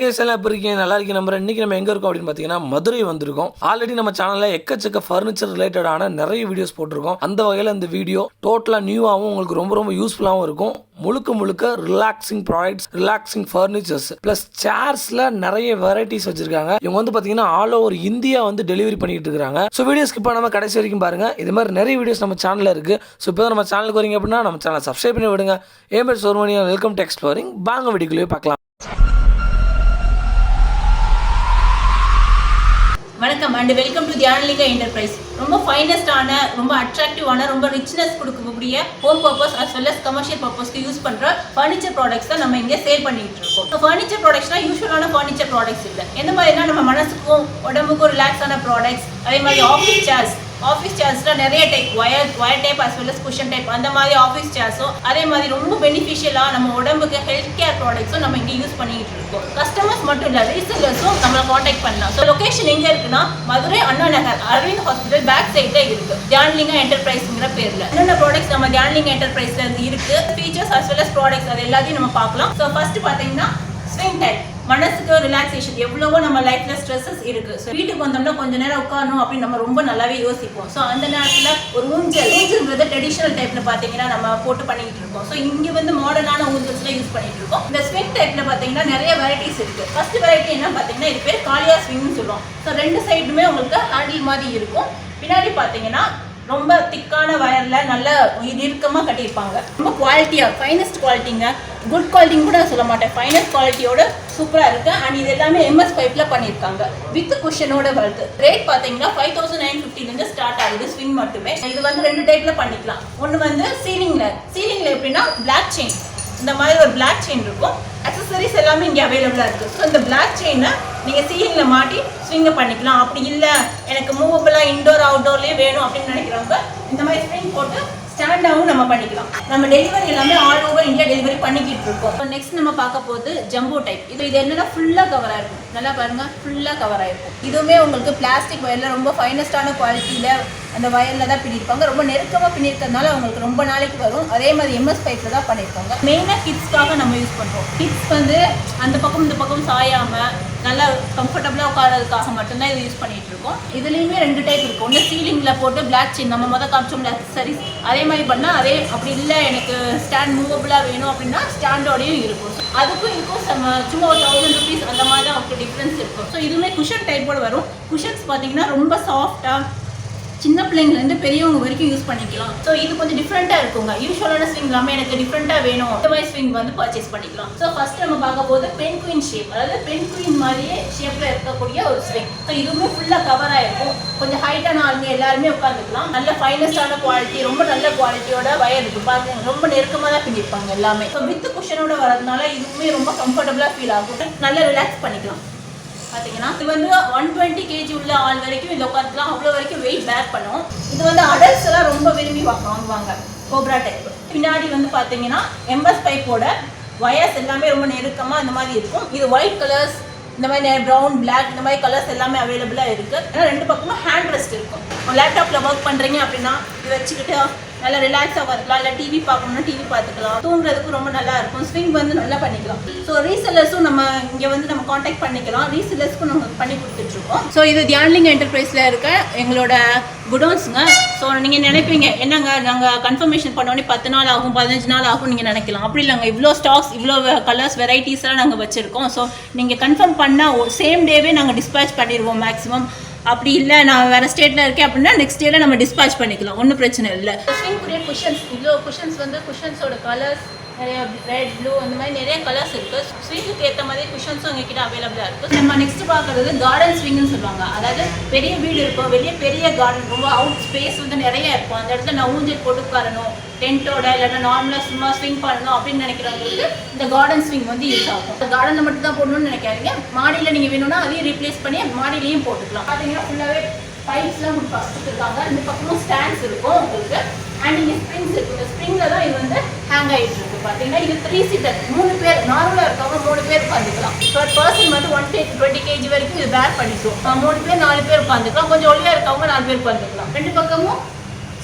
Case எல்லாம் எப்படி இருக்கீங்க? நல்லா இருக்கீங்க நம்புறேன். இன்னைக்கு நம்ம எங்க இருக்கோம் அப்படின்னு பார்த்தீங்கன்னா மதுரை வந்திருக்கோம். ஆல்ரெடி நம்ம சேனல்ல எக்கச்சக்க ஃபர்னிச்சர் ரிலேட்டடான நிறைய வீடியோஸ் போட்டிருக்கோம். அந்த வகையில் இந்த வீடியோ டோட்டலா நியூவாகவும் உங்களுக்கு ரொம்ப ரொம்ப யூஸ்ஃபுல்லாகவும் இருக்கும். முழுக்க relaxing products, relaxing furnitures plus சேர்ஸ்ல நிறைய வெரைட்டிஸ் வச்சிருக்காங்க. இவங்க வந்து பார்த்தீங்கன்னா ஆல் ஓவர் இந்தியா வந்து டெலிவரி பண்ணிட்டு இருக்காங்க. ஸோ வீடியோ ஸ்கிப் பண்ணாம கடைசி வரைக்கும் பாருங்க. இது மாதிரி நிறைய வீடியோஸ் நம்ம சேனல்ல இருக்கு. ஸோ இப்போ நம்ம சேனலுக்கு வரீங்க அப்படின்னா நம்ம சேனலை சப்ஸ்கிரைப் பண்ணி விடுங்க. ஏஎம்எஸ் சோர்மனியா வெல்கம் டு எக்ஸ்ப்ளோரிங். வாங்க வீடியோக்குள்ளேயே பார்க்கலாம். வணக்கம் and welcome to Dhyanalinga enterprise. ரொம்ப ஃபைனஸ்டான, ரொம்ப அட்ராக்டிவான, ரொம்ப ரிச்னஸ் கொடுக்கக்கூடிய home purpose as well as commercial பர்பஸ்க்கு யூஸ் பண்ணுற ஃபர்னிச்சர் ப்ராடக்ட்ஸ் தான் நம்ம இங்கே சேல் பண்ணிட்டு இருக்கோம். ஸோ ஃபர்னிச்சர் ப்ராடக்ட்ஸ்னால் யூஸ்வலான ஃபர்னிச்சர் ப்ராடக்ட்ஸ் இல்லை. எந்த மாதிரினா நம்ம மனசுக்கும் உடம்புக்கும் ரிலாக்ஸான ப்ராடக்ட்ஸ், அதே மாதிரி ஆஃபீஸ் சேர்ஸ்லாம் நிறைய type, wire type as well as cushion type, அந்த மாதிரி ஆஃபீஸ் சேர்ஸும் அதே மாதிரி ரொம்ப பெனிஃபிஷியலாக நம்ம உடம்புக்கு ஹெல்த் கேர் ப்ராடக்ட்ஸும் நம்ம இங்கே யூஸ் பண்ணிட்டு இருக்கோம். கஸ்டமர்ஸ் மட்டும் இல்லை, ரீசெல்லர்ஸும் நம்மளை காண்டாக்ட் பண்ணலாம். ஸோ லொகேஷன் எங்கே இருக்குன்னா மதுரை அண்ணா நகர் அரவிந்த் ஹாஸ்பிட்டல் பேக் சைடில் இருக்கு, தியானலிங்கா என்டர்பிரைஸ்ங்கிற பேரில். என்னென்ன ப்ராடக்ட்ஸ் நம்ம தியானலிங்கா என்டர்பிரைஸ்ல இருக்கு, features as well as products, அது எல்லாத்தையும் நம்ம பார்க்கலாம். ஸோ ஃபர்ஸ்ட் பார்த்தீங்கன்னா ஸ்விங் டைப், மனசுக்கு ரிலாக்ஸேஷன். எவ்வளவோ நம்ம லைஃப்ல ஸ்ட்ரெஸ்ஸஸ் இருக்கு. ஸோ வீட்டுக்கு வந்தோம்னா கொஞ்ச நேரம் உட்காரணும் அப்படின்னு நம்ம ரொம்ப நல்லாவே யோசிப்போம். ஸோ அந்த நேரத்தில் ஒரு ஊஞ்சல்ங்கிறது ட்ரெடிஷனல் டைப்ல பார்த்தீங்கன்னா நம்ம போட்டு பண்ணிட்டு இருக்கோம். ஸோ இங்கே வந்து மாடர்னான ஊஞ்சல்ஸ்ல யூஸ் பண்ணிட்டு இருக்கோம். இந்த ஸ்விங் டைப்ல பார்த்தீங்கன்னா நிறைய வெரைட்டிஸ் இருக்கு. ஃபர்ஸ்ட் வெரைட்டி என்ன பார்த்தீங்கன்னா, இது பேர் காலியா ஸ்விங்னு சொல்லுவோம். ஸோ ரெண்டு சைடுமே உங்களுக்கு ஹேண்டில் மாதிரி இருக்கும். பின்னாடி பார்த்தீங்கன்னா ரொம்ப திக்கான வயர்ல நல்ல இறுக்கமாக கட்டியிருப்பாங்க. ரொம்ப குவாலிட்டியாக ஃபைனஸ்ட் குவாலிட்டிங்க, குட் குவாலிட்டின்னு கூட சொல்ல மாட்டேன், ஃபைனஸ்ட் குவாலிட்டியோட சூப்பராக இருக்குது. அண்ட் இது எல்லாமே எம்எஸ் பைப்பில் பண்ணியிருக்காங்க, வித் குஷனோட வருது. ரேட் பார்த்தீங்கன்னா 5950 ஸ்டார்ட் ஆகுது ஸ்விங் மட்டுமே. இது வந்து ரெண்டு டைப்பில் பண்ணிக்கலாம். ஒன்று வந்து சீலிங்கில் எப்படின்னா பிளாக் செயின், இந்த மாதிரி ஒரு பிளாக் செயின் இருக்கும். அக்சசரிஸ் எல்லாமே இங்கே அவைலபிளாக இருக்குது. ஸோ இந்த பிளாக் செயினை நீங்கள் சீலிங்கில் மாட்டி ஸ்விங்கை பண்ணிக்கலாம். அப்படி இல்லை எனக்கு மூவபிளாக இன்டோர் அவுட்டோர்லேயே வேணும் அப்படின்னு நினைக்கிறவங்க இந்த மாதிரி ஸ்விங் போட்டு ஸ்டாண்டாகவும் நம்ம பண்ணிக்கலாம். நம்ம டெலிவரி எல்லாமே ஆல் ஓவர் இந்தியா டெலிவரி பண்ணிக்கிட்டு இருக்கோம். இப்போ நெக்ஸ்ட் நம்ம பார்க்க போது ஜம்போ டைப். இது என்னன்னா ஃபுல்லாக கவர் ஆகிருக்கும். நல்லா பாருங்க, ஃபுல்லாக கவர் ஆகிருக்கும். இதுவுமே உங்களுக்கு பிளாஸ்டிக் வயரில் ரொம்ப ஃபைனஸ்டான குவாலிட்டியில் அந்த வயரில் தான் பின்னிருப்பாங்க. ரொம்ப நெருக்கமாக பின்னிருக்கிறதுனால அவங்களுக்கு ரொம்ப நாளைக்கு வரும். அதே மாதிரி எம்எஸ் பைப்பில் தான் பண்ணியிருக்காங்க. மெயினாக கிட்ஸ்க்காக நம்ம யூஸ் பண்ணுறோம். கிட்ஸ் வந்து அந்த பக்கம் இந்த பக்கம் சாயாமல் நல்லா கம்ஃபர்டபுளாக உட்காரதுக்காக மட்டும்தான் இது யூஸ் பண்ணிட்டு இருக்கோம். இதுலேயுமே ரெண்டு டைப் இருக்கும். ஒன்று சீலிங்கில் போட்டு பிளாக் செயின் நம்ம காமிச்சோம் அக்சசரிஸ், அதே மாதிரி பண்ணால் அதே. அப்படி இல்லை எனக்கு ஸ்டாண்ட் மூவபிளாக வேணும் அப்படின்னா ஸ்டாண்டோடையும் இருக்கும். அதுக்கும் இதுக்கும் சும்மா ஒரு 1000 rupees அந்த மாதிரி தான் அவங்களுக்கு டிஃப்ரென்ஸ் இருக்கும். ஸோ இதுவுமே குஷன் டைப்போட வரும். குஷன்ஸ் பார்த்தீங்கன்னா ரொம்ப சாஃப்டாக சின்ன பிள்ளைங்கலேருந்து பெரியவங்க வரைக்கும் யூஸ் பண்ணிக்கலாம். ஸோ இது கொஞ்சம் டிஃப்ரெண்ட்டாக இருக்குங்க. யூஸ்வலான ஸ்விங் இல்லாமல் எனக்கு டிஃப்ரெண்ட்டாக வேணும், இந்த மாதிரி ஸ்விங் வந்து பர்ச்சேஸ் பண்ணிக்கலாம். ஸோ ஃபர்ஸ்ட் நம்ம பார்க்க போது பென் குயின் ஷேப், அதாவது பென் குயின் மாதிரியே ஷேப்பில் இருக்கக்கூடிய ஒரு ஸ்விங். ஸோ இதுவுமே ஃபுல்லாக கவராக இருக்கும். கொஞ்சம் ஹைட்டான ஆளுங்க எல்லாருமே உட்காந்துக்கலாம். நல்ல ஃபைனஸ்டான குவாலிட்டி, ரொம்ப நல்ல குவாலிட்டியோட வயர் இருக்குது. பாருங்க, ரொம்ப நெருக்கமாக தான் பின்னிருப்பாங்க எல்லாமே. ஸோ வித் குஷனோட வரதுனால இதுவுமே ரொம்ப கம்ஃபர்டபுளாக ஃபீல் ஆகும். நல்லா ரிலாக்ஸ் பண்ணிக்கலாம். பார்த்தீங்கன்னா இது வந்து 120 kg உள்ள ஆள் வரைக்கும் இதில் உட்காந்துக்கலாம். அவ்வளோ வரைக்கும் வெயிட் பேக் பண்ணும். இது வந்து அடல்ட்ஸ் எல்லாம் ரொம்ப விரும்பி வாங்குவாங்க, கோப்ரா டைப். பின்னாடி வந்து பார்த்தீங்கன்னா எம்எஸ் பைப்போட வயர்ஸ் எல்லாமே ரொம்ப நெருக்கமாக இந்த மாதிரி இருக்கும். இது ஒயிட் கலர்ஸ், இந்த மாதிரி ப்ரௌன், பிளாக், இந்த மாதிரி கலர்ஸ் எல்லாமே அவைலபிளாக இருக்குது. ஏன்னா ரெண்டு பக்கமும் ஹேண்ட் ரெஸ்ட் இருக்கும். லேப்டாப்பில் ஒர்க் பண்ணுறீங்க அப்படின்னா இது வச்சுக்கிட்டு நல்லா ரிலாக்ஸாக வரலாம். இல்லை டிவி பார்க்கணும்னா டிவி பார்த்துக்கலாம். தூங்குறதுக்கு ரொம்ப நல்லா இருக்கும். ஸ்விங் வந்து நல்லா பண்ணிக்கலாம். ஸோ ரீசெல்லர்ஸும் நம்ம இங்கே வந்து நம்ம காண்டாக்ட் பண்ணிக்கலாம். ரீசெல்லர்ஸ்க்கும் நம்ம பண்ணி கொடுத்துட்ருக்கோம். ஸோ இது தியானலிங்கா என்டர்பிரைஸில் இருக்க எங்களோட குடோன்ஸுங்க. ஸோ நீங்கள் நினைப்பீங்க என்னங்க நாங்கள் கன்ஃபர்மேஷன் பண்ணோடனே 10 நாள் ஆகும், 15 நாள் ஆகும் நீங்கள் நினைக்கலாம். அப்படி இல்லைங்க, இவ்வளோ ஸ்டாக்ஸ், இவ்வளோ கலர்ஸ், வெரைட்டிஸ்லாம் நாங்கள் வச்சுருக்கோம். ஸோ நீங்கள் கன்ஃபார்ம் பண்ணால் சேம் டேவே நாங்கள் டிஸ்பேச் பண்ணிடுவோம் மேக்ஸிமம். அப்படி இல்லை நான் வேறு ஸ்டேட்டில் இருக்கேன் அப்படின்னா நெக்ஸ்ட் டேல நம்ம டிஸ்பேச் பண்ணிக்கலாம், ஒன்றும் பிரச்சனை இல்லை. ஸ்விங்குரிய குஷன்ஸ், இவ்வளோ குஷன்ஸ் வந்து குஷன்ஸோட கலர்ஸ் நிறைய ரெட், ப்ளூ, அந்த மாதிரி நிறைய கலர்ஸ் இருக்குது. ஸ்விங்குக்கு ஏற்ற மாதிரி குஷன்ஸும் எங்ககிட்ட அவைலபிளாக இருக்குது. நம்ம நெக்ஸ்ட் பார்க்குறது கார்டன் ஸ்விங்னு சொல்லுவாங்க. அதாவது பெரிய வீடு இருக்கும், வெளியே பெரிய கார்டன், ரொம்ப அவுட் ஸ்பேஸ் வந்து நிறைய இருக்கும். அந்த இடத்துல நான் ஊஞ்சல் போட்டு உட்காரணும், டென்ட்டோட இல்லைன்னா நார்மலாக சும்மா ஸ்விங் பண்ணணும் அப்படின்னு நினைக்கிறவங்களுக்கு இந்த கார்டன் ஸ்விங் வந்து யூஸ் ஆகும். கார்டனில் மட்டும் தான் போடணும்னு நினைக்காதீங்க. மாடியில் நீங்கள் வேணும்னா அதையும் ரீப்ளேஸ் பண்ணி மாடியிலையும் போட்டுக்கலாம். பார்த்தீங்கன்னா ஃபுல்லாகவே பைப்ஸ்லாம் கொடுத்துருக்காங்க. இந்த பக்கமும் ஸ்டாண்ட்ஸ் இருக்கும் உங்களுக்கு. அண்ட் இங்கே ஸ்ப்ரிங்ஸ் இருக்குது. இந்த ஸ்ப்ரிங்கில் தான் இது வந்து ஹேங் ஆகிட்டு இருக்கு. பார்த்தீங்கன்னா இது 3 seater, 3 பேர் நார்மலாக இருக்கவங்க 3 பேர் உட்காந்துக்கலாம். பர் பர்சன் வந்து 120 kg வரைக்கும் இது பேர் பண்ணிக்கும். 3 பேர் 4 பேர் உட்காந்துக்கலாம். கொஞ்சம் ஒல்லியாக இருக்கவங்க 4 பேர் உட்காந்துக்கலாம். ரெண்டு பக்கமும்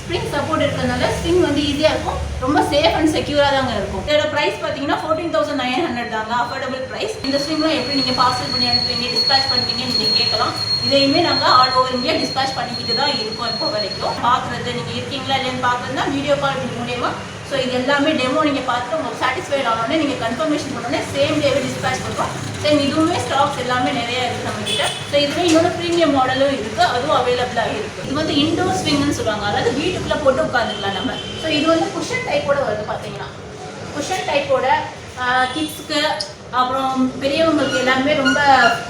ஸ்ப்ரிங் சப்போர்ட் இருக்கிறதுனால ஸ்ப்ரிங் வந்து ஈஸியாக இருக்கும், ரொம்ப சேஃப் அண்ட் செக்யூராக தாங்க இருக்கும். இதோட ப்ரைஸ் பார்த்தீங்கன்னா 14,900 தாங்க, அஃபோர்டபுள் ப்ரைஸ். இந்த ஸ்ப்ரிங்லாம் எப்படி நீங்கள் பார்சல் பண்ணி அனுப்புவீங்க, டிஸ்பேச் பண்ணுவீங்க நீங்கள் கேட்கலாம். இதையுமே நாங்கள் ஆல் ஓவர் இந்தியா டிஸ்பேச் பண்ணிக்கிட்டு தான் இருக்கோம். இப்போ வரைக்கும் பார்க்குறது நீங்கள் இருக்கீங்களா இல்லைன்னு பார்க்குறதுனா வீடியோ கால் மூலியமாக. ஸோ இது எல்லாமே டெமோ நீங்கள் பார்த்து உங்களுக்கு சாட்டிஸ்ஃபைட் ஆனோடனே நீங்கள் கன்ஃபர்மேஷன் பண்ணோடனே சேம் டேவே டிஸ்பேச் பண்ணுறோம். சேம் இதுவுமே ஸ்டாக்ஸ் எல்லாமே நிறையா இருக்குது நம்மக்கிட்ட. ஸோ இதுவே இன்னொரு ப்ரீமியம் மாடலும் இருக்குது, அதுவும் அவைலபிளாக இருக்குது. இது வந்து இண்டோர் ஸ்விங்னு சொல்லுவாங்க, அதாவது வீட்டுக்குள்ளே போட்டு உட்காந்துக்கலாம் நம்ம. ஸோ இது வந்து குஷன் டைப்போட வருது பார்த்தீங்கன்னா. குஷன் டைப்போட கிட்ஸ்க்கு அப்புறம் பெரியவங்களுக்கு எல்லாருமே ரொம்ப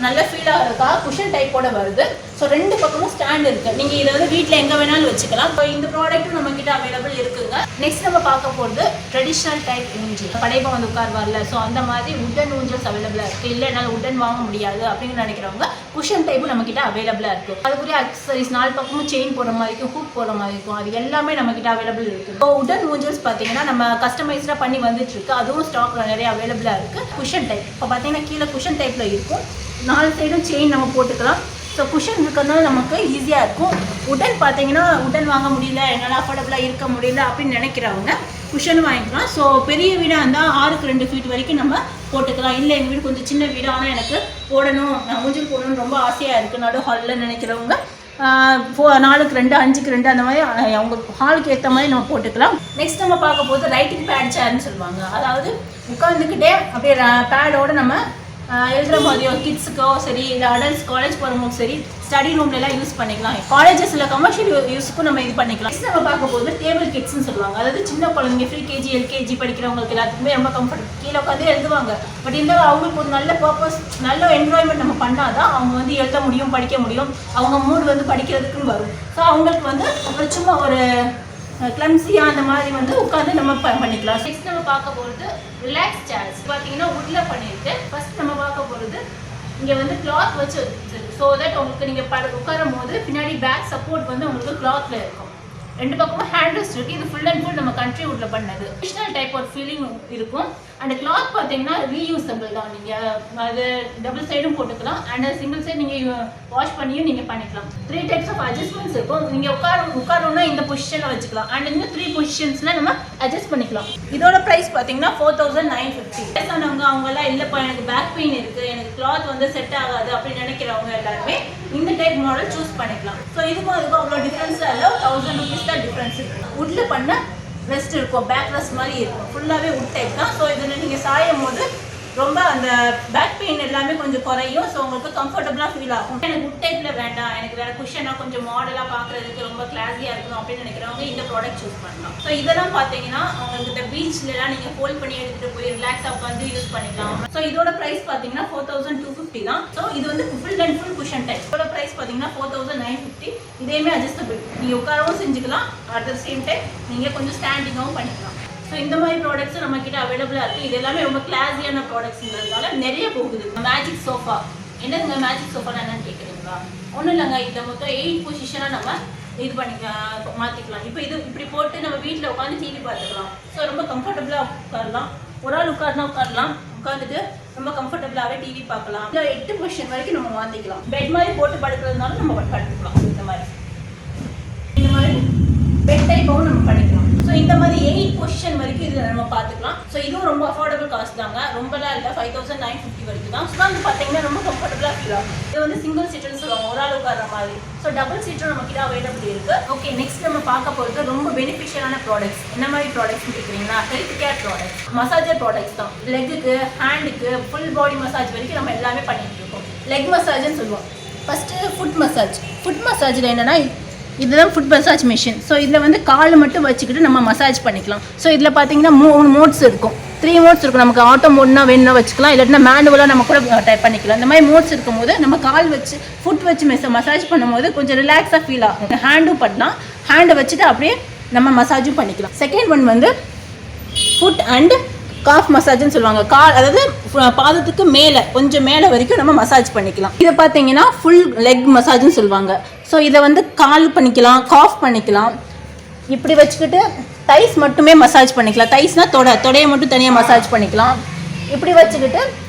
நல்ல ஃபீலாக இருக்கா குஷன் டைப்போட வருது. ஸோ ரெண்டு பக்கமும் ஸ்டாண்ட் இருக்குது, நீங்கள் இதை வந்து வீட்டில் எங்கே வேணாலும் வச்சுக்கலாம். ஸோ இந்த ப்ராடக்ட்டும் நம்மக்கிட்ட அவைலபிள் இருக்குங்க. நெக்ஸ்ட் நம்ம பார்க்க போகிறது ட்ரெடிஷ்னல் டைப் ஊஞ்சல். படைப்பா வந்து உட்கார் வரல, ஸோ அந்த மாதிரி உட்டன் ஊஞ்சல்ஸ் அவைலபிளாக இருக்குது. இல்லை என்னால் உட்டன் வாங்க முடியாது அப்படின்னு நினைக்கிறவங்க குஷன் டைப்பும் நம்மக்கிட்ட அவைலபிளாக இருக்குது. அதுக்குரிய அக்சசரிஸ் 4 பக்கமும் செயின் போடுற மாதிரி இருக்கும், ஹூக் போடுற மாதிரி இருக்கும், அது எல்லாமே நம்மக்கிட்ட அவைலபிள் இருக்குது. ஸோ உட்டன் ஊஞ்சல்ஸ் பார்த்தீங்கன்னா நம்ம கஸ்டமைஸ்டாக பண்ணி வந்துட்டுருக்கு, அதுவும் ஸ்டாக் நிறைய அவைலபிளாக இருக்குது. குஷன் டைப் இப்போ பார்த்தீங்கன்னா கீழே குஷன் டைப்பில் இருக்கும், 4 சைடும் செயின் நம்ம போட்டுக்கலாம். ஸோ குஷன் இருக்கிறதுனால நமக்கு ஈஸியாக இருக்கும். உடன் பார்த்தீங்கன்னா உடன் வாங்க முடியல, என்னால் அஃபோர்டபுளாக இருக்க முடியல அப்படின்னு நினைக்கிறவங்க குஷன் வாங்கிக்கலாம். ஸோ பெரிய வீடாக இருந்தால் 6க்கு 2 ஃபீட் வரைக்கும் நம்ம போட்டுக்கலாம். இல்லை எங்கள் வீடு கொஞ்சம் சின்ன வீடு, ஆனால் எனக்கு போடணும், நான் ஊஞ்சல் போடணும்னு ரொம்ப ஆசையாக இருக்குது நடு ஹாலில் நினைக்கிறவங்க 4க்கு 2 5க்கு 2 அந்த மாதிரி அவங்க ஹாலுக்கு ஏற்ற மாதிரி நம்ம போட்டுக்கலாம். நெக்ஸ்ட் நம்ம பார்க்க போது ரைட்டிங் பேட் சேர்னு சொல்லுவாங்க, அதாவது உட்காந்துக்கிட்டே அப்படியே பேடோடு நம்ம எழுதுகிற மாதிரியோ கிட்ஸுக்கோ சரி இல்லை அடல்ட்ஸ் காலேஜ் போகிறவங்களுக்கும் சரி ஸ்டடி ரூம்லலாம் யூஸ் பண்ணிக்கலாம். காலேஜஸில் கமர்ஷியல் யூஸுக்கும் நம்ம இது பண்ணிக்கலாம். நெக்ஸ்ட் நம்ம பார்க்க போது டேபிள் கிட்ஸ்ன்னு சொல்லுவாங்க, அதாவது சின்ன குழந்தைங்க FreeKG LKG படிக்கிறவங்களுக்கு எல்லாத்துக்குமே ரொம்ப கம்ஃபர்ட், கீழே உட்காந்து எழுதுவாங்க. பட் இருந்தாலும் அவங்களுக்கு ஒரு நல்ல பர்பஸ், நல்ல என்வாயன்மெண்ட் நம்ம பண்ணால் தான் அவங்க வந்து எழுத முடியும், படிக்க முடியும், அவங்க மூட் வந்து படிக்கிறதுக்குன்னு வரும். ஸோ அவங்களுக்கு வந்து ஒரு சும்மா ஒரு கிளம்ஸியாக அந்த மாதிரி வந்து உட்காந்து நம்ம பண்ணிக்கலாம். நெக்ஸ்ட் நம்ம பார்க்க போகிறது ரிலாக்ஸ் சேர்ஸ். பார்த்தீங்கன்னா உட்ல பண்ணியிருக்கு. ஃபர்ஸ்ட் நம்ம பார்க்க போகிறது இங்கே வந்து கிளாத் வச்சு ஸோ தட் உங்களுக்கு நீங்கள் உட்காரும் போது பின்னாடி பேக் சப்போர்ட் வந்து உங்களுக்கு கிளாத்தில் இருக்கும். 2 பக்கமும் ஹேண்ட் ரெஸ்ட் இருக்குது. இது ஃபுல் அண்ட் ஃபுல் நம்ம கண்ட்ரி வுட்ல பண்ணது. ட்ரெடிஷ்னல் டைப் ஒரு ஃபீலிங் இருக்கும். அண்ட் கிளாத் பார்த்தீங்கன்னா ரீயூசபிள் தான், நீங்கள் அது டபுள் சைடும் போட்டுக்கலாம் அண்ட் சிங்கிள் சைடு நீங்கள் வாஷ் பண்ணியும் நீங்கள் பண்ணிக்கலாம். 3 டைப்ஸ் ஆஃப் அட்ஜஸ்ட்மெண்ட்ஸ் இருக்கும். நீங்கள் உட்காரணும்னா இந்த பொசிஷனில் வச்சுக்கலாம் அண்ட் இந்த 3 பொசிஷன்ஸில் நம்ம அட்ஜஸ்ட் பண்ணிக்கலாம். இதோட ப்ரைஸ் பார்த்தீங்கன்னா 4,950. வயசானவங்க அவங்கெல்லாம் இல்லைப்பா எனக்கு பேக் பெயின் இருக்குது, எனக்கு கிளாத் வந்து செட் ஆகாது அப்படின்னு நினைக்கிறவங்க எல்லாருமே இந்த டைப் மாடல் சூஸ் பண்ணிக்கலாம். ஸோ இதுக்கும் அதுக்கும் அவ்வளோ டிஃப்ரென்ஸாக இல்லை, 1000 rupees தான் டிஃப்ரென்ஸ் இருக்குது. உட்ல பண்ண ரெஸ்ட் இருக்கும், பேக் ரெஸ்ட் மாதிரி இருக்கும், ஃபுல்லாகவே உட் டைப் தான். ஸோ இதில் நீங்கள் சாயும் போது ரொம்ப அந்த பேக் பெயின் எல்லாமே கொஞ்சம் குறையும். ஸோ உங்களுக்கு கம்ஃபர்டபுளாக ஃபீல் ஆகும். எனக்கு உட் டைப்பில் வேண்டாம், எனக்கு வேறு குஷனாக கொஞ்சம் மாடலாக பார்க்குறதுக்கு ரொம்ப கிளாஸியாக இருக்கணும் அப்படின்னு நினைக்கிறவங்க இந்த ப்ராடக்ட் சூஸ் பண்ணலாம். ஸோ இதெல்லாம் பார்த்தீங்கன்னா உங்களுக்கு இந்த பீச்லலாம் நீங்கள் ஃபோல்ட் பண்ணி எடுத்துகிட்டு போய் ரிலாக்ஸாக உட்காந்து யூஸ் பண்ணிக்கலாம். ஸோ இதோட ப்ரைஸ் பார்த்தீங்கன்னா 4,250 தான். ஸோ இது வந்து full and full cushion type. இதோட ப்ரைஸ் பார்த்தீங்கன்னா 4,950. இதேமே அட்ஜஸ்டபிள், நீங்கள் உட்காரவும் செஞ்சுக்கலாம், அட் த சேம் டைம் நீங்கள் கொஞ்சம் ஸ்டாண்டிங்காகவும் பண்ணிக்கலாம். ஸோ இந்த மாதிரி ப்ராடக்ட்ஸ் நம்ம கிட்ட அவைலபிளாக இருக்குது. இது எல்லாமே ரொம்ப கிளாஸியான ப்ராடக்ட்ஸ்ன்றதுனால நிறைய போகுது. மேஜிக் சோஃபா, என்னதுங்க மேஜிக் சோஃபானா என்னன்னு கேட்குறீங்களா? ஒன்றும் இல்லைங்க, இதில் மொத்தம் 8 பொசிஷனாக நம்ம இது மாற்றிக்கலாம். இப்போ இது இப்படி போட்டு நம்ம வீட்டில் உட்காந்து டிவி பார்த்துக்கலாம். ஸோ ரொம்ப கம்ஃபர்டபுளாக உட்காரலாம். ஒரு ஆள் உட்காரலாம், உட்காந்துட்டு ரொம்ப கம்ஃபர்டபுளாகவே டிவி பார்க்கலாம். இல்லை 8 பொசிஷன் வரைக்கும் நம்ம மாற்றிக்கலாம். பெட் மாதிரி போட்டு படுக்கிறதுனால நம்ம படுத்துக்கலாம். இந்த மாதிரி பெட் டைப்பாகவும் நம்ம பண்ணிக்கலாம். ஸோ இந்த மாதிரி 8 பொசிஷன் வரைக்கும் இதில் நம்ம பார்த்துக்கலாம். ஸோ இதுவும் ரொம்ப அஃபோர்டபுள் காஸ்ட் தாங்க, ரொம்பலாம் இல்லை, 5,950 வரைக்கும் தான். ஸோ வந்து பார்த்தீங்கன்னா ரொம்ப கம்ஃபர்டபுளாக ஃபீல் ஆகும். இது வந்து சிங்கிள் சீட்டர்னு சொல்லுவாங்க, ஒரு ஆள் உட்கார மாதிரி. ஸோ டபுள் சீட்டரும் நம்ம கிட்ட அவைலபிள் இருக்குது. ஓகே, நெக்ஸ்ட் நம்ம பார்க்க போகிறது ரொம்ப பெனிஃபிஷியலான ப்ராடக்ட்ஸ். என்ன மாதிரி ப்ராடக்ட்ஸ்னு கேட்குறீங்கன்னா health care products, massager products தான். லெக்குக்கு, ஹேண்டுக்கு, ஃபுல் பாடி மசாஜ் வரைக்கும் நம்ம எல்லாமே பண்ணிட்டு இருக்கோம். லெக் மசாஜ்னு சொல்லுவோம். First food massage. ஃபுட் மசாஜில் என்னென்னா இதுதான் ஃபுட் மசாஜ் மிஷின். ஸோ இதில் வந்து கால் மட்டும் வச்சுக்கிட்டு நம்ம மசாஜ் பண்ணிக்கலாம். ஸோ இதில் பார்த்தீங்கன்னா 3 மோட்ஸ் இருக்கும், 3 மோட்ஸ் இருக்கும். நமக்கு ஆட்டோ மோட்னா வேணும்னா வச்சுக்கலாம், இல்லாட்டினா மேனுவலாக நம்ம கூட டைப் பண்ணிக்கலாம். இந்த மாதிரி மோட்ஸ் இருக்கும்போது நம்ம கால் வச்சு ஃபுட் வச்சு மசாஜ் பண்ணும்போது கொஞ்சம் ரிலாக்ஸாக ஃபீல் ஆகும். ஹேண்டும் பண்ணலாம், ஹேண்டை வச்சுட்டு அப்படியே நம்ம மசாஜும் பண்ணிக்கலாம். செகண்ட் ஒன் வந்து ஃபுட் அண்ட் காஃப் மசாஜ்னு சொல்லுவாங்க. அதாவது பாதத்துக்கு மேலே கொஞ்சம் மேலே வரைக்கும் நம்ம மசாஜ் பண்ணிக்கலாம். இதை பார்த்தீங்கன்னா ஃபுல் லெக் மசாஜ்னு சொல்லுவாங்க. ஸோ இதை வந்து கால் பண்ணிக்கலாம், காஃப் பண்ணிக்கலாம். இப்படி வச்சுக்கிட்டு தைஸ் மட்டுமே மசாஜ் பண்ணிக்கலாம். தைஸ்னால் தொடையை மட்டும் தனியாக மசாஜ் பண்ணிக்கலாம். இப்படி வச்சுக்கிட்டு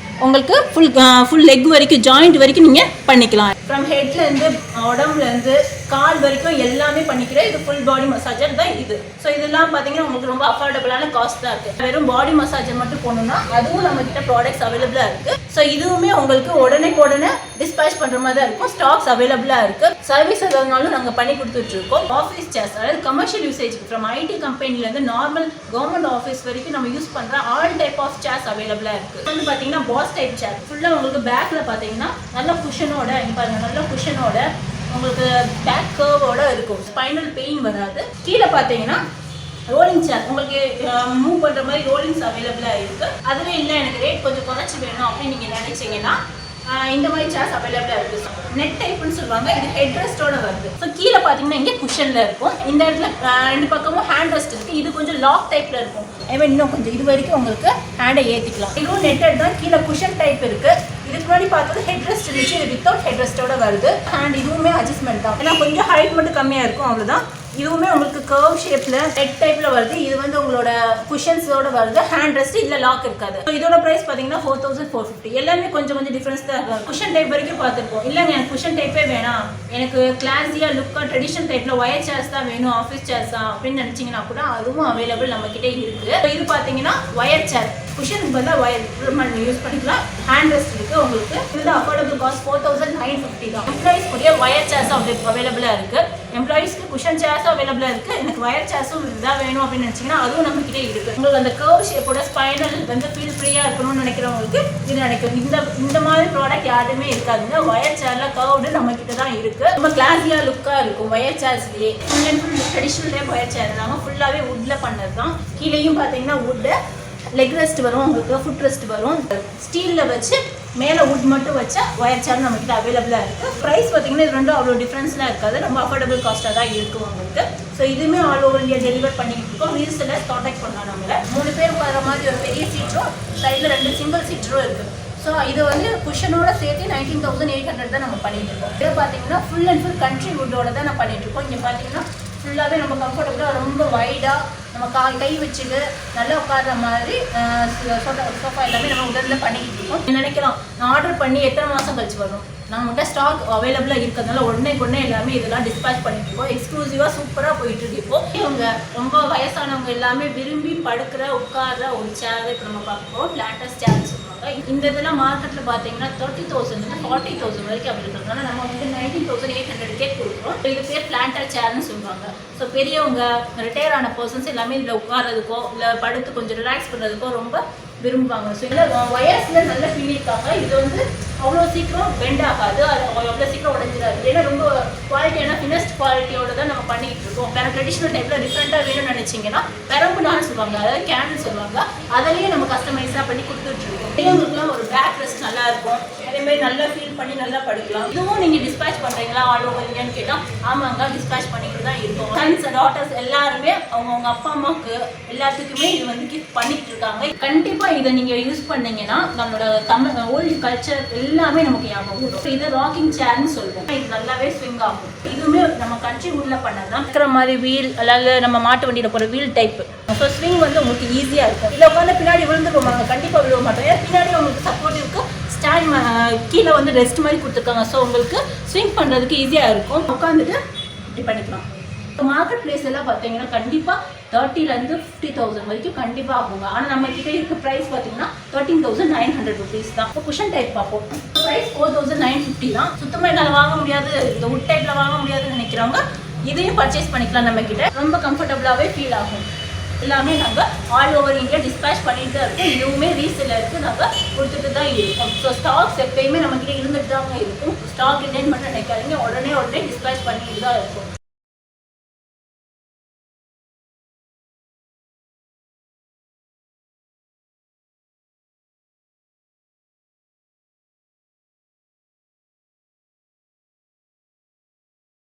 உங்களுக்கு ஃபுல் லெக் வரைக்கும், ஜாயிண்ட் வரைக்கும் நீங்கள் பண்ணிக்கலாம். ஃப்ரம் ஹெட்லேருந்து உடம்புலேருந்து கால் வரைக்கும் எல்லாமே பண்ணிக்கிற இது ஃபுல் பாடி மசாஜர் தான் இது. ஸோ இதெல்லாம் பார்த்தீங்கன்னா உங்களுக்கு ரொம்ப அஃபோர்டபுளான காஸ்ட் தான் இருக்குது. வெறும் பாடி மசாஜர் மட்டும் போகணுன்னா அதுவும் நம்மக்கிட்ட ப்ராடக்ட்ஸ் அவைலபிளாக இருக்குது. ஸோ இதுவுமே உங்களுக்கு உடனே டிஸ்பேச் பண்ணுற மாதிரி தான் இருக்கும். ஸ்டாக்ஸ் அவைலபிளாக இருக்குது. சர்வீஸ் எதுனாலும் நாங்கள் பண்ணி கொடுத்துட்ருக்கோம். ஆஃபீஸ் சேர்ஸ் அதாவது கமர்ஷியல் யூசேஜ் ஃப்ரம் ஐடி கம்பெனிலேருந்து நார்மல் கவர்மெண்ட் ஆஃபீஸ் வரைக்கும் நம்ம யூஸ் பண்ணுற ஆல் டைப் ஆஃப் சேர்ஸ் அவைலபிளாக இருக்குது. வந்து பார்த்தீங்கன்னா பாஸ் டைப் சேர் ஃபுல்லாக உங்களுக்கு பேக்கில் பார்த்தீங்கன்னா நல்ல குஷனோட பாருங்கள், நல்ல குஷனோட உங்களுக்கு பேக் கர்வோட இருக்கும். ஸ்பைனல் பெயின் வராது. கீழே பார்த்தீங்கன்னா ரோலிங் சேர் உங்களுக்கு மூவ் பண்ணுற மாதிரி ரோலிங்ஸ் அவைலபிளாக இருக்குது. அதுவே இல்லை எனக்கு ரேட் கொஞ்சம் குறைச்சி வேணும் அப்படின்னு நீங்கள் நினச்சிங்கன்னா இந்த மாதிரி சேர்ஸ் அவைலபிளாக இருக்குது. நெட் டைப்னு சொல்லுவாங்க. இது ஹெட் ரெஸ்ட்டோட வருது. ஸோ கீழே பார்த்தீங்கன்னா இங்கே குஷனில் இருக்கும். இந்த இடத்துல 2 பக்கமும் ஹேண்ட் ரெஸ்ட் இருக்குது. இது கொஞ்சம் லாக் டைப்பில் இருக்கும். இன்னும் கொஞ்சம் இது வரைக்கும் உங்களுக்கு ஹேண்டை ஏற்றிக்கலாம். இதுவும் நெட்டட் தான். கீழே குஷன் டைப் இருக்குது. இதுக்கு முன்னாடி பார்த்தது ஹெட் ரெஸ்ட் இருந்துச்சு. இது வித்தவுட் ஹெட் ரெஸ்ட்டோட வருது. ஹேண்ட் இதுவுமே அட்ஜஸ்ட்மெண்ட் தான். ஏன்னா கொஞ்சம் ஹைட் மட்டும் கம்மியாக இருக்கும், அவ்வளோதான். இதுவுமே உங்களுக்கு கர்வ் ஷேப்பில் ஹெட் டைப்பில் வருது. இது வந்து உங்களோட குஷன்ஸோட வருது. ஹேண்ட் ரெஸ்ட் இதில் லாக் இருக்காது. ஸோ இதோட ப்ரைஸ் பார்த்தீங்கன்னா 4450. எல்லாமே கொஞ்சம் டிஃப்ரென்ஸ் தான் இருக்கும். குஷன் டைப் வரைக்கும் பார்த்துருப்போம். இல்லைங்க எனக்கு குஷன் டைப்பே வேணாம், எனக்கு கிளாஸியாக லுக்காக ட்ரெடிஷனல் டைப்பில் ஒயர் சேர்ஸ் தான் வேணும், ஆஃபீஸ் சேர்ஸ் தான் அப்படின்னு நினச்சிங்கன்னா கூட அதுவும் அவைலபிள் நம்மக்கிட்டே இருக்குது. இது பார்த்தீங்கன்னா ஒயர் சேர். குஷனுக்கு பதிலாக ஒயர் யூஸ் பண்ணிக்கலாம். ஹேண்ட் ரெஸ்ட் இருக்குது உங்களுக்கு. இது அஃபோர்டபுள் காஸ்ட் 4950 தான். எம்ப்ளாயிஸ் கூடிய ஒயர் சேர்ஸ் அவைலபிளாக இருக்குது. எம்ப்ளாயிஸ்க்கு குஷன் சேர்ஸும் அவைலபிளாக இருக்குது. எனக்கு ஒயர் சேர்ஸும் இதாக வேணும் அப்படின்னு நினச்சிங்கன்னா அதுவும் நம்மக்கிட்டே இருக்குது. உங்களுக்கு அந்த கர்வ் ஷேப்போட ஸ்பைனல் வந்து ஃபீல் ஃப்ரீயாக இருக்கணும்னு நினைக்கிறவங்களுக்கு இது நினைக்கும். இந்த மாதிரி ப்ராடக்ட் யாருமே இருக்காதுங்க. ஒயர் சேரில் கர்வ்டு நம்மக்கிட்ட தான் இருக்குது. ரொம்ப கிளாஸியாக லுக்காக இருக்கும் ஒயர் சேர்ஸ்லேயே. Full and full traditional type wire chair நாங்கள் ஃபுல்லாகவே வுட்டில் பண்ணது தான். கீழேயும் பார்த்தீங்கன்னா வுட்டு லெக் ரெஸ்ட் வரும், உங்களுக்கு ஃபுட் ரெஸ்ட் வரும். ஸ்டீலில் வச்சு மேலே வுட் மட்டும் வச்ச ஒயர் சேர் நம்மக்கிட்ட அவைலபிளாக இருக்குது. ப்ரைஸ் பார்த்தீங்கன்னா இது ரெண்டும் அவ்வளோ டிஃப்ரென்ஸ்லாம் இருக்காது. ரொம்ப அஃபோர்டபுள் காஸ்ட்டாக தான் இருக்கும் உங்களுக்கு. ஸோ இதுவுமே ஆல் ஓவர் இந்தியா டெலிவர் பண்ணிட்டு இருக்கோம். ரீல்ஸில் காண்டாக்ட் பண்ணலாம். நம்மளை 3 பேர் வர மாதிரி ஒரு பெரிய சீட்டரும் சைடில் 2 சிங்கிள் சீட்டரும் இருக்குது. ஸோ இது வந்து குஷனோட சேர்த்து 19,800 தான் நம்ம பண்ணிட்டு இருக்கோம். இதை பார்த்தீங்கன்னா ஃபுல் அண்ட் ஃபுல் கண்ட்ரி வுட்டோட தான் நான் பண்ணிட்டு இருக்கோம். இங்கே பார்த்தீங்கன்னா ஃபுல்லாகவே நம்ம கம்ஃபர்டபுளாக ரொம்ப வைடாக நம்ம கை வச்சுட்டு நல்லா உட்கார்ற மாதிரி சோஃபா எல்லாமே நம்ம உடலில் பண்ணிக்கிட்டு இருக்கோம். நினைக்கலாம் நான் ஆர்டர் பண்ணி எத்தனை மாதம் கழிச்சு வரும். நம்மகிட்ட ஸ்டாக் அவைலபிளாக இருக்கிறதுனால உடனே எல்லாமே இதெல்லாம் டிஸ்பேச் பண்ணிட்டு இருக்கோம். எக்ஸ்க்ளூசிவாக சூப்பராக போயிட்டு இருக்கு. இப்போ இவங்க ரொம்ப வயசானவங்க எல்லாமே விரும்பி படுக்கிற உட்கார்ற ஒரு சேர் இப்போ நம்ம பார்க்குறோம். பிளாட்டஸ் சேர்ஸ் சொல்லுவாங்க. இந்த இதெல்லாம் மார்க்கெட்டில் பார்த்தீங்கன்னா 30,000 40,000 வரைக்கும் அப்படி இருக்கிறதுனால நம்ம வந்து 19,800 கொடுக்குறோம். இது பேர் பிளான்டர் சேர்னு சொல்லுவாங்க. ஸோ பெரியவங்க ரிட்டையர் ஆன பர்சன்ஸ் எல்லாமே இதில் உட்காரதுக்கோ இல்லை படுத்து கொஞ்சம் ரிலாக்ஸ் பண்ணுறதுக்கோ ரொம்ப விரும்புவாங்க. ஸோ இதில் ஒயர்ஸில் நல்ல பின்னிருக்காங்க. இது வந்து அவ்வளோ சீக்கிரம் பெண்ட் ஆகாது, அது அவ்வளோ சீக்கிரம் உடஞ்சிடாது. ஏன்னா ரொம்ப குவாலிட்டியான ஃபினிஷ்ட் குவாலிட்டியோட தான் நம்ம பண்ணிக்கிட்டு இருக்கோம். வேறு ட்ரெடிஷ்னல் டைப்பில் டிஃப்ரெண்ட்டாக வேணும்னு நினச்சிங்கன்னா பெரம்புனான்னு சொல்லுவாங்க, அதாவது கேண்டில் சொல்லுவாங்க. அதிலேயே நம்ம கஸ்டமைஸாக பண்ணி கொடுத்துட்ருக்கோம். பெரியவங்களுக்குலாம் ஒரு பேக் ரெஸ்ட் நல்லாயிருக்கும். அதேமாதிரி நல்லா ஃபீல் பண்ணி நல்லா படுக்கலாம். இதுவும் நீங்கள் டிஸ்பேச் பண்ணுறீங்களா ஆல் ஓவர் இந்தியான்னு கேட்டால் ஆமாங்க டிஸ்பேச் பண்ணிக்கிட்டு தான் இருக்கும். சன்ஸ் டாட்டர்ஸ் எல்லாருமே அவங்க அப்பா அம்மாவுக்கு எல்லாத்துக்குமே இது வந்து கிஃப்ட் பண்ணிக்கிட்டு இருக்காங்க. கண்டிப்பாக இதை நீங்கள் யூஸ் பண்ணீங்கன்னா நம்மளோட தமிழ் ஓல்டு கல்ச்சர் எல்லாமே நமக்கு ஞாபகம் வரும். இது ராக்கிங் சேர்னு சொல்லுவோம். இது நல்லாவே ஸ்விங் ஆகும். இதுவுமே நம்ம கண்ட்ரி உள்ள பண்ணதான் இருக்கிற மாதிரி வீல், அதாவது நம்ம மாட்டு வண்டியில் போகிற வீல் டைப். ஸோ ஸ்விங் வந்து உங்களுக்கு ஈஸியாக இருக்கும். இதில் உட்காந்து பின்னாடி விழுந்துருவாங்க, கண்டிப்பாக விழுவ மாட்டோம். ஏன்னா பின்னாடி உங்களுக்கு சப்போர்ட்டிவ்க்கு ஸ்டாண்ட் கீழே வந்து ரெஸ்ட் மாதிரி கொடுத்துருக்காங்க. ஸோ உங்களுக்கு ஸ்விங் பண்ணுறதுக்கு ஈஸியாக இருக்கும். உட்காந்துட்டு இப்படி பண்ணிக்கலாம். மார்க்கெட் பிளேஸ் எல்லாம் பார்த்தீங்கன்னா கண்டிப்பாக 30,000 to 50,000 வரைக்கும் கண்டிப்பாக ஆகுங்க. ஆனால் நம்ம கிட்ட இருக்க ப்ரைஸ் பார்த்தீங்கன்னா 13,900 rupees தான். இப்போ குஷன் டைப் பார்ப்போம். ப்ரைஸ் 4,950 தான். சுத்தமாக என்னால் வாங்க முடியாது, இந்த வுட் டைப்பில் வாங்க முடியாதுன்னு நினைக்கிறவங்க இதையும் பர்ச்சேஸ் பண்ணிக்கலாம். நம்ம கிட்ட ரொம்ப கம்ஃபர்டபுளாகவே ஃபீல் ஆகும். எல்லாமே நாங்கள் ஆல் ஓவர் இந்தியா டிஸ்பேச் பண்ணிட்டு தான் இருக்கோம். இதுவுமே ரீசேலருக்கு நாங்கள் கொடுத்துட்டு தான் இருக்கோம். ஸோ ஸ்டாக்ஸ் எப்பயுமே நம்மக்கிட்ட இருந்துட்டு தாங்க இருக்கும். ஸ்டாக் இல்லைன்னு மட்டும் நினைக்காதீங்க, உடனே டிஸ்பேச் பண்ணிட்டு தான் இருக்கும்.